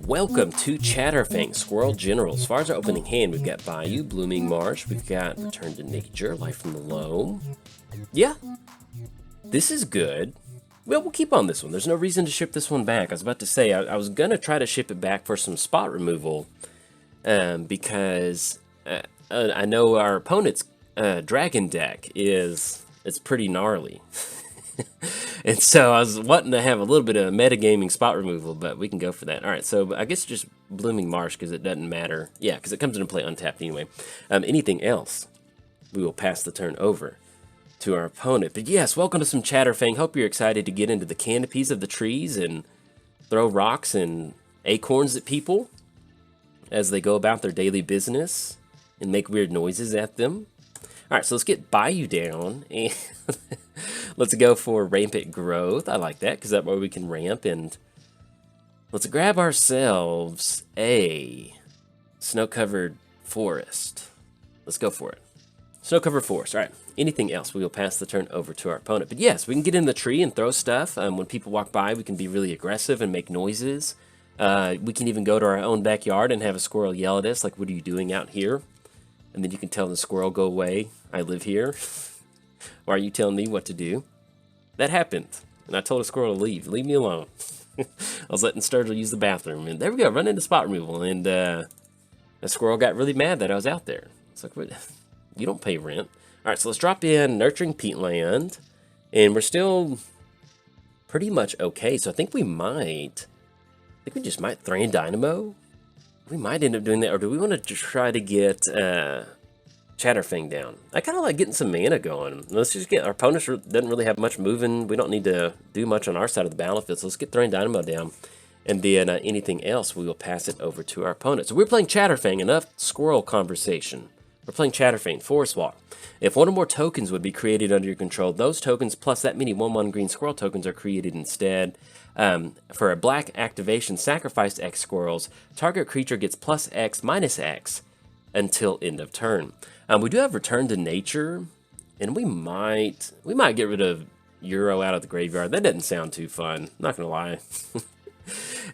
Welcome to Chatterfang, Squirrel General. As far as our opening hand, we've got Bayou, Blooming Marsh, we've got Return to Nature, Life from the Loam. Yeah, this is good. Well, we'll keep on this one. There's no reason to ship this one back. I was about to say, I was going to try to ship it back for some spot removal because I know our opponent's dragon deck it's pretty gnarly. And so I was wanting to have a little bit of metagaming spot removal, but we can go for that. All right, so I guess just Blooming Marsh because it doesn't matter. Yeah, because it comes into play untapped anyway. Anything else, we will pass the turn over to our opponent. But yes, welcome to some Chatterfang. Hope you're excited to get into the canopies of the trees and throw rocks and acorns at people as they go about their daily business and make weird noises at them. All right, so let's get Bayou down and let's go for Rampant Growth. I like that because that way we can ramp, and let's grab ourselves a Snow-Covered Forest. Let's go for it. Snow-Covered Forest. All right, anything else, we will pass the turn over to our opponent. But yes, we can get in the tree and throw stuff. When people walk by, we can be really aggressive and make noises. We can even go to our own backyard and have a squirrel yell at us, like, "What are you doing out here?" And then you can tell the squirrel, "Go away, I live here." Why are you telling me what to do? That happened, and I told a squirrel to leave. Leave me alone. I was letting Sturgill use the bathroom, and there we go, run into spot removal, and the squirrel got really mad that I was out there. It's like, what? You don't pay rent. All right, so let's drop in Nurturing Peatland, and we're still pretty much okay. So I think we just might Thran Dynamo. We might end up doing that, or do we want to try to get Chatterfang down? I kind of like getting some mana going. Let's just get, our opponent doesn't really have much moving. We don't need to do much on our side of the battlefield, so let's get Thran Dynamo down. And then anything else, we will pass it over to our opponent. So we're playing Chatterfang, enough squirrel conversation. We're playing Chatterfang, Forest Walk. If one or more tokens would be created under your control, those tokens plus that many 1/1 green squirrel tokens are created instead. For a black activation, sacrifice X squirrels. Target creature gets plus X minus X until end of turn. We do have Return to Nature, and we might get rid of Euro out of the graveyard. That doesn't sound too fun, not gonna lie.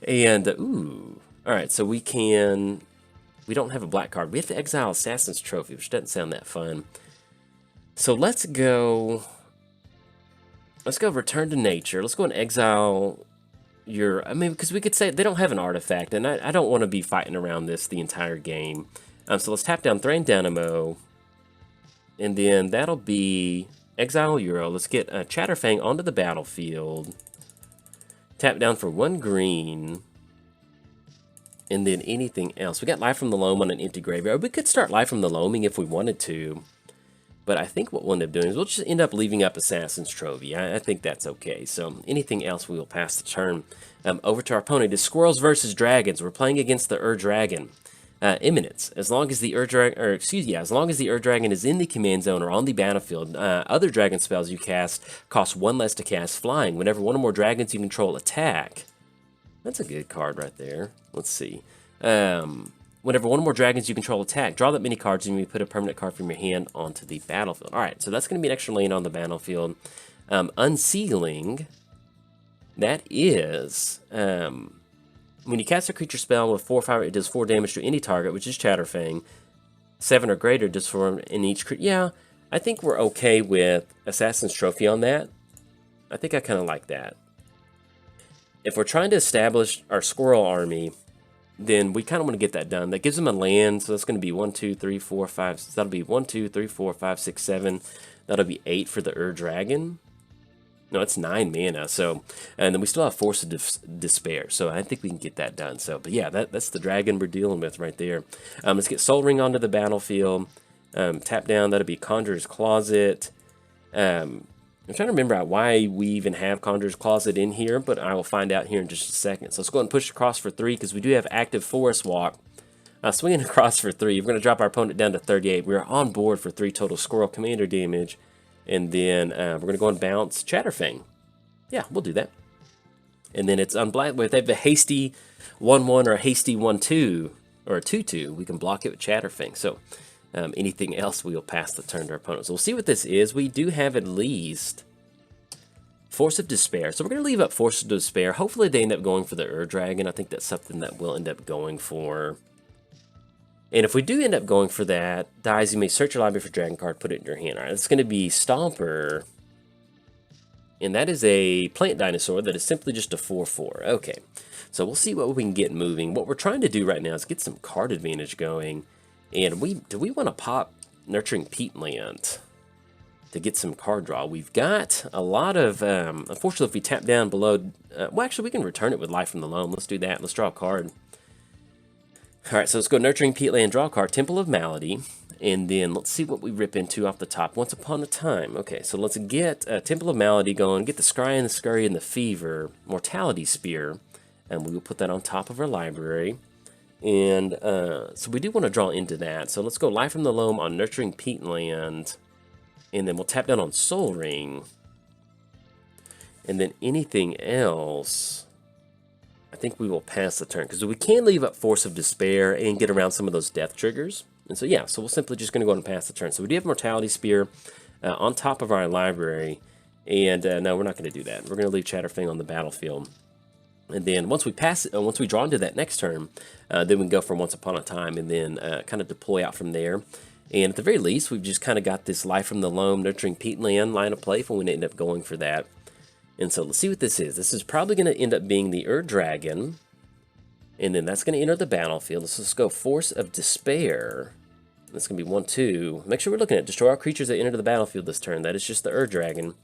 And ooh, all right, so we don't have a black card. We have to exile Assassin's Trophy, which doesn't sound that fun. So let's go Return to Nature. Let's go and exile because we could say they don't have an artifact, and I don't want to be fighting around this the entire game. So let's tap down Thran Dynamo, and then that'll be exile Euro. Let's get Chatterfang onto the battlefield. Tap down for 1 green. And then anything else. We got Life from the Loam on an empty graveyard. We could start Life from the Loaming if we wanted to. But I think what we'll end up doing is we'll just end up leaving up Assassin's Trophy. I think that's okay. So anything else, we will pass the turn over to our opponent. It's Squirrels versus Dragons. We're playing against the Dragon. Imminence. As long as the as long as the Dragon is in the command zone or on the battlefield, other dragon spells you cast cost 1 less to cast. Flying. Whenever one or more dragons you control attack. That's a good card right there. Let's see. Whenever one or more dragons you control attack, draw that many cards and you put a permanent card from your hand onto the battlefield. All right, so that's going to be an extra lane on the battlefield. Unsealing, that is, when you cast a creature spell with 4 or 5, it does 4 damage to any target, which is Chatterfang. 7 or greater does 4 in each creature. Yeah, I think we're okay with Assassin's Trophy on that. I think I kind of like that. If we're trying to establish our squirrel army, then we kind of want to get that done. That gives them a land, so that's going to be 1, 2, 3, 4, 5. So that'll be 1, 2, 3, 4, 5, 6, 7. That'll be 8 for the Dragon. No, it's 9 mana. So, and then we still have Force of Despair. So I think we can get that done. So, but yeah, that's the dragon we're dealing with right there. Let's get Soul Ring onto the battlefield. Tap down. That'll be Conjurer's Closet. I'm trying to remember why we even have Conjurer's Closet in here, but I will find out here in just a second. So let's go ahead and push across for 3 because we do have active Forest Walk. Swinging across for 3. We're going to drop our opponent down to 38. We're on board for 3 total Squirrel Commander damage. And then we're going to go and bounce Chatterfang. Yeah, we'll do that. And then it's unblockable. If they have a hasty 1/1 or a hasty 1/2 or a 2/2, we can block it with Chatterfang. So anything else, we'll pass the turn to our opponent. So we'll see what this is. We do have at least Force of Despair. So we're going to leave up Force of Despair. Hopefully they end up going for the Dragon. I think that's something that we'll end up going for. And if we do end up going for that, dies, you may search your library for Dragon card, put it in your hand. All right, it's going to be Stomper. And that is a plant dinosaur that is simply just a 4/4. Okay, so we'll see what we can get moving. What we're trying to do right now is get some card advantage going. And do we want to pop Nurturing Peatland to get some card draw? We've got a lot of, unfortunately, if we tap down below, well, actually, we can return it with Life from the Loam. Let's do that. Let's draw a card. All right, so let's go Nurturing Peatland, draw a card, Temple of Malady, and then let's see what we rip into off the top. Once Upon a Time. Okay, so let's get Temple of Malady going, get the Scry and the Scurry and the Fever, Mortality Spear, and we will put that on top of our library. And so we do want to draw into that. So let's go Life from the Loam on Nurturing Peatland, and then we'll tap down on Soul Ring. And then anything else, I think we will pass the turn, because we can leave up Force of Despair and get around some of those death triggers. And so yeah, so we're simply just going to go ahead and pass the turn. So we do have Mortality Spear on top of our library, and no, we're not going to do that. We're going to leave Chatterfang on the battlefield. And then once we pass it, once we draw into that next turn, then we can go for Once Upon a Time and then kind of deploy out from there. And at the very least, we've just kind of got this Life from the Loam, Nurturing Peatland line of play if we end up going for that. And so let's see what this is. This is probably going to end up being the Dragon, and then that's going to enter the battlefield. Let's just go Force of Despair. That's going to be 1/2. Make sure we're looking at destroy all creatures that enter the battlefield this turn. That is just the Dragon.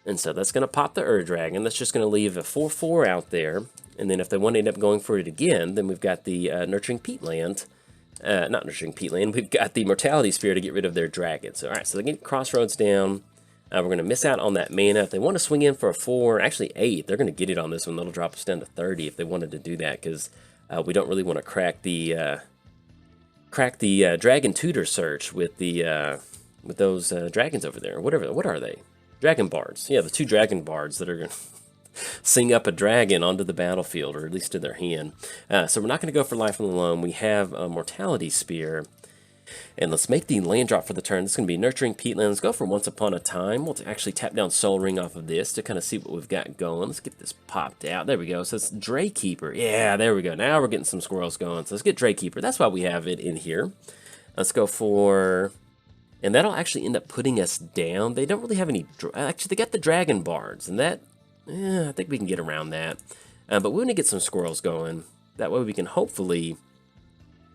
And so that's going to pop the Dragon. That's just going to leave a 4/4 out there. And then if they want to end up going for it again, then we've got the Nurturing Peatland. Not Nurturing Peatland. We've got the Mortality Spear to get rid of their Dragon. So, all right, so they get Crossroads down. We're going to miss out on that mana. If they want to swing in for a 4, actually 8, they're going to get it on this one. That'll drop us down to 30 if they wanted to do that, because we don't really want to crack the Dragon Tutor search with those dragons over there. Whatever. What are they? Dragon Bards. Yeah, the 2 Dragon Bards that are going to sing up a dragon onto the battlefield, or at least to their hand. So we're not going to go for Life from the Loam. We have a Mortality Spear. And let's make the land drop for the turn. This is going to be Nurturing Peatland. Let's go for Once Upon a Time. We'll actually tap down Soul Ring off of this to kind of see what we've got going. Let's get this popped out. There we go. So it's Draykeeper. Yeah, there we go. Now we're getting some squirrels going. So let's get Draykeeper. That's why we have it in here. Let's go for... And that'll actually end up putting us down. They don't really have any... Actually, they got the Dragon Bards. And that... I think we can get around that. But we want to get some squirrels going. That way we can hopefully...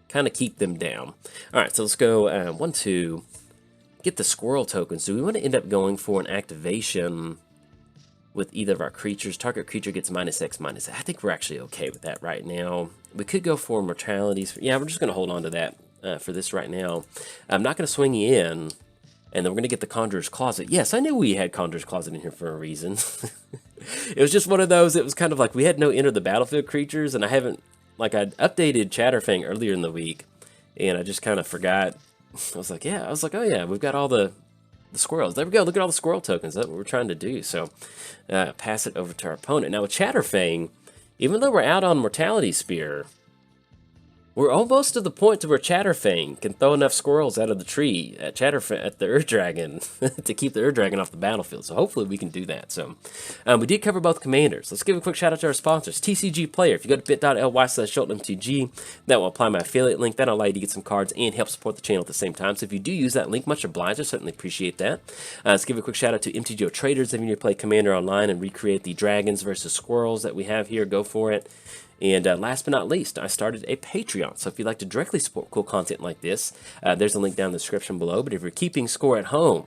kind of keep them down. All right, so let's go 1/2. Get the squirrel tokens. Do we want to end up going for an activation with either of our creatures? Target creature gets -X/-. I think we're actually okay with that right now. We could go for mortalities. Yeah, we're just going to hold on to that for this right now. I'm not going to swing you in, and then we're going to get the Conjurer's Closet. Yes, I knew we had Conjurer's Closet in here for a reason. It was just one of those. It was kind of like we had no enter the battlefield creatures, and I haven't. Like, I updated Chatterfang earlier in the week, and I just kind of forgot. I was like, oh yeah, we've got all the squirrels. There we go. Look at all the squirrel tokens. That's what we're trying to do. So, pass it over to our opponent. Now with Chatterfang, even though we're out on Mortality Spear, we're almost to the point to where Chatterfang can throw enough squirrels out of the tree at the Dragon to keep the Dragon off the battlefield. So hopefully we can do that. So we did cover both commanders. Let's give a quick shout out to our sponsors. TCG Player. If you go to bit.ly/JoltMTG, that will apply my affiliate link. That'll allow you to get some cards and help support the channel at the same time. So if you do use that link, much obliged. I certainly appreciate that. Let's give a quick shout out to MTGOTraders. If you need to play Commander online and recreate the dragons versus squirrels that we have here, go for it. And last but not least, I started a Patreon. So if you'd like to directly support cool content like this, there's a link down in the description below. But if you're keeping score at home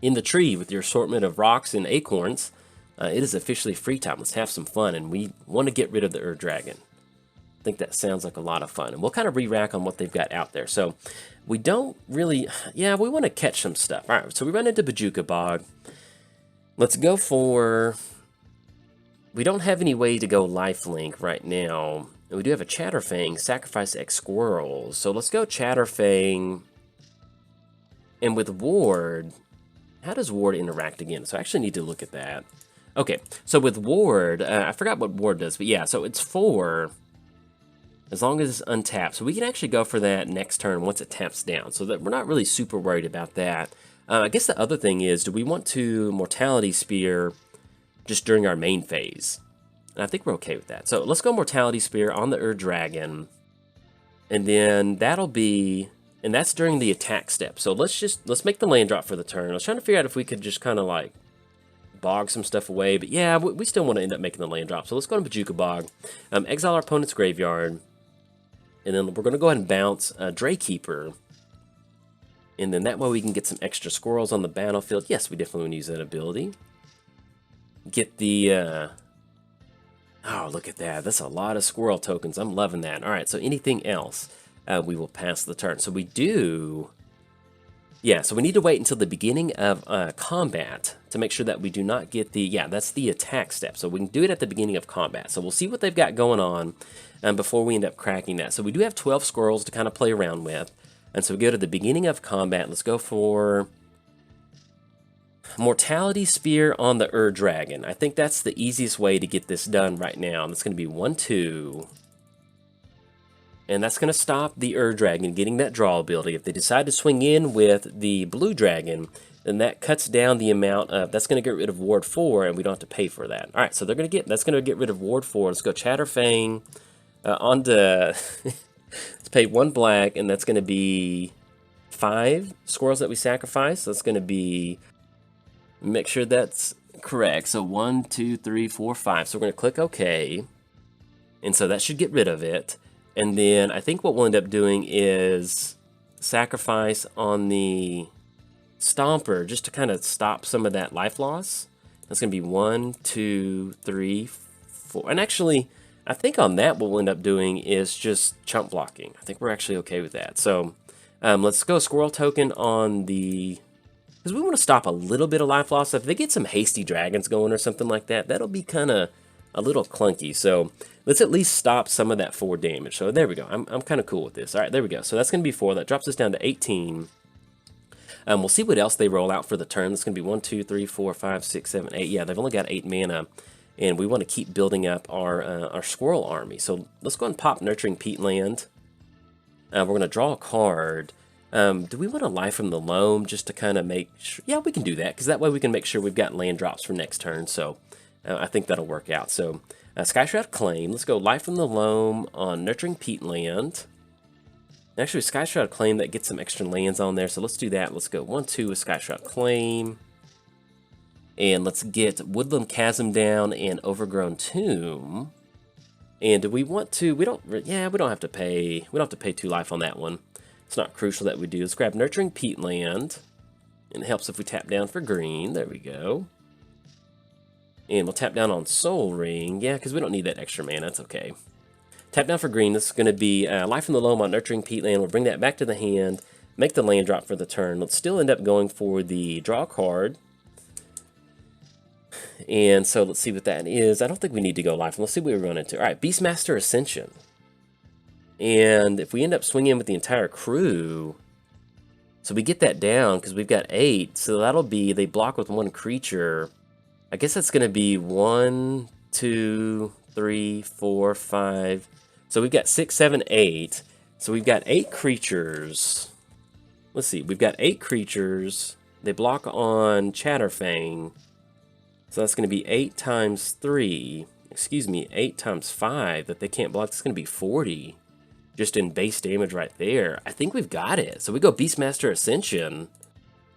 in the tree with your assortment of rocks and acorns, it is officially free time. Let's have some fun. And we want to get rid of the Dragon. I think that sounds like a lot of fun. And we'll kind of re-rack on what they've got out there. So we don't really... Yeah, we want to catch some stuff. All right, so we run into Bojuka Bog. Let's go for... We don't have any way to go lifelink right now. And we do have a Chatterfang, sacrifice X squirrels. So let's go Chatterfang. And with Ward, how does Ward interact again? So I actually need to look at that. Okay, so with Ward, I forgot what Ward does, but yeah, so it's 4 as long as it's untapped. So we can actually go for that next turn once it taps down. So that we're not really super worried about that. I guess the other thing is, do we want to Mortality Spear just during our main phase? And I think we're okay with that. So let's go Mortality Spear on the Dragon. And then that'll be, and that's during the attack step. So let's make the land drop for the turn. I was trying to figure out if we could just kind of like bog some stuff away. But yeah, we still want to end up making the land drop. So let's go to Bojuka Bog. Exile our opponent's graveyard. And then we're going to go ahead and bounce Draykeeper. And then that way we can get some extra squirrels on the battlefield. Yes, we definitely want to use that ability. Get the... oh, look at that. That's a lot of squirrel tokens. I'm loving that. All right, so anything else, we will pass the turn. So we do... yeah, so we need to wait until the beginning of combat to make sure that we do not get the... yeah, that's the attack step. So we can do it at the beginning of combat. So we'll see what they've got going on before we end up cracking that. So we do have 12 squirrels to kind of play around with. And so we go to the beginning of combat. Let's go for Mortality Spear on the Dragon. I think that's the easiest way to get this done right now. That's going to be 1-2. And that's going to stop the Dragon getting that draw ability. If they decide to swing in with the Blue Dragon, then that cuts down the amount of... that's going to get rid of Ward 4, and we don't have to pay for that. All right, so they're going to get... that's going to get rid of Ward 4. Let's go Chatterfang onto... let's pay 1 black, and that's going to be 5 squirrels that we sacrifice. So that's going to be... make sure that's correct. So 1, 2, 3, 4, 5. So we're going to click OK. And so that should get rid of it. And then I think what we'll end up doing is sacrifice on the Stomper just to kind of stop some of that life loss. That's going to be 1, 2, 3, 4. And actually, I think on that what we'll end up doing is just chump blocking. I think we're actually okay with that. So let's go squirrel token on the... because we want to stop a little bit of life loss. If they get some hasty dragons going or something like that, that'll be kind of a little clunky. So let's at least stop some of that 4 damage. So there we go. I'm kind of cool with this. All right, there we go. So that's going to be 4. That drops us down to 18. We'll see what else they roll out for the turn. That's going to be 1, 2, 3, 4, 5, 6, 7, 8. Yeah, they've only got 8 mana. And we want to keep building up our squirrel army. So let's go and pop Nurturing Peatland. We're going to draw a card. Do we want to Life from the Loam just to kind of make sure? Yeah, we can do that, because that way we can make sure we've got land drops for next turn. So I think that'll work out. So Skyshroud Claim. Let's go Life from the Loam on Nurturing Peatland. Actually, Skyshroud Claim, that gets some extra lands on there. So let's do that. Let's go 1-2 with Skyshroud Claim. And let's get Woodland Chasm down and Overgrown Tomb. And do we want to? We don't have to pay. We don't have to pay 2 life on that one. It's not crucial that we do. Let's grab Nurturing Peatland. And it helps if we tap down for green. There we go. And we'll tap down on Soul Ring. Yeah, because we don't need that extra mana. That's okay. Tap down for green. This is going to be Life from the Loam on Nurturing Peatland. We'll bring that back to the hand. Make the land drop for the turn. Let's still end up going for the draw card. And so let's see what that is. I don't think we need to go life. Let's see what we're going into. All right, Beastmaster Ascension. And if we end up swinging with the entire crew, so we get that down because we've got 8. So that'll be, they block with 1 creature. I guess that's going to be 1, 2, 3, 4, 5. So we've got 6, 7, 8. So we've got 8 creatures. Let's see. We've got 8 creatures. They block on Chatterfang. So that's going to be 8 times 3. Excuse me, 8 times 5 that they can't block. That's going to be 40. Just in base damage right there. I think we've got it. So we go Beastmaster Ascension.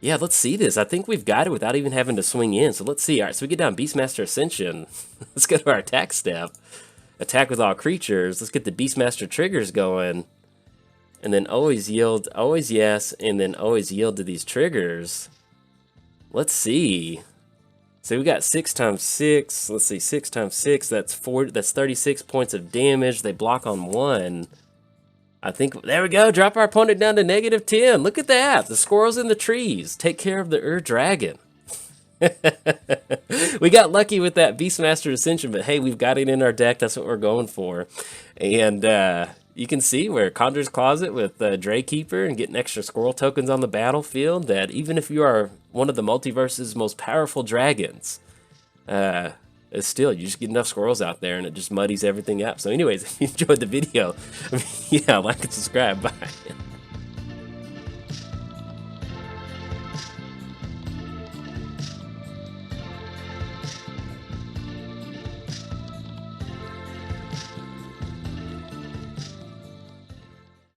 Yeah, let's see this. I think we've got it without even having to swing in. So let's see. All right, so we get down Beastmaster Ascension. Let's go to our attack step. Attack with all creatures. Let's get the Beastmaster triggers going. And then always yield, always yes, and then always yield to these triggers. Let's see. So we got 6 times 6. Let's see, 6 times 6. That's 40. That's 36 points of damage. They block on 1. I think, there we go, drop our opponent down to -10. Look at that, the squirrels in the trees. Take care of the Dragon. We got lucky with that Beastmaster Ascension, but hey, we've got it in our deck. That's what we're going for. And you can see where Conjurer's Closet with Draykeeper and getting extra squirrel tokens on the battlefield, that even if you are one of the multiverse's most powerful dragons, still, you just get enough squirrels out there and it just muddies everything up. So anyways, if you enjoyed the video, yeah, like and subscribe. Bye.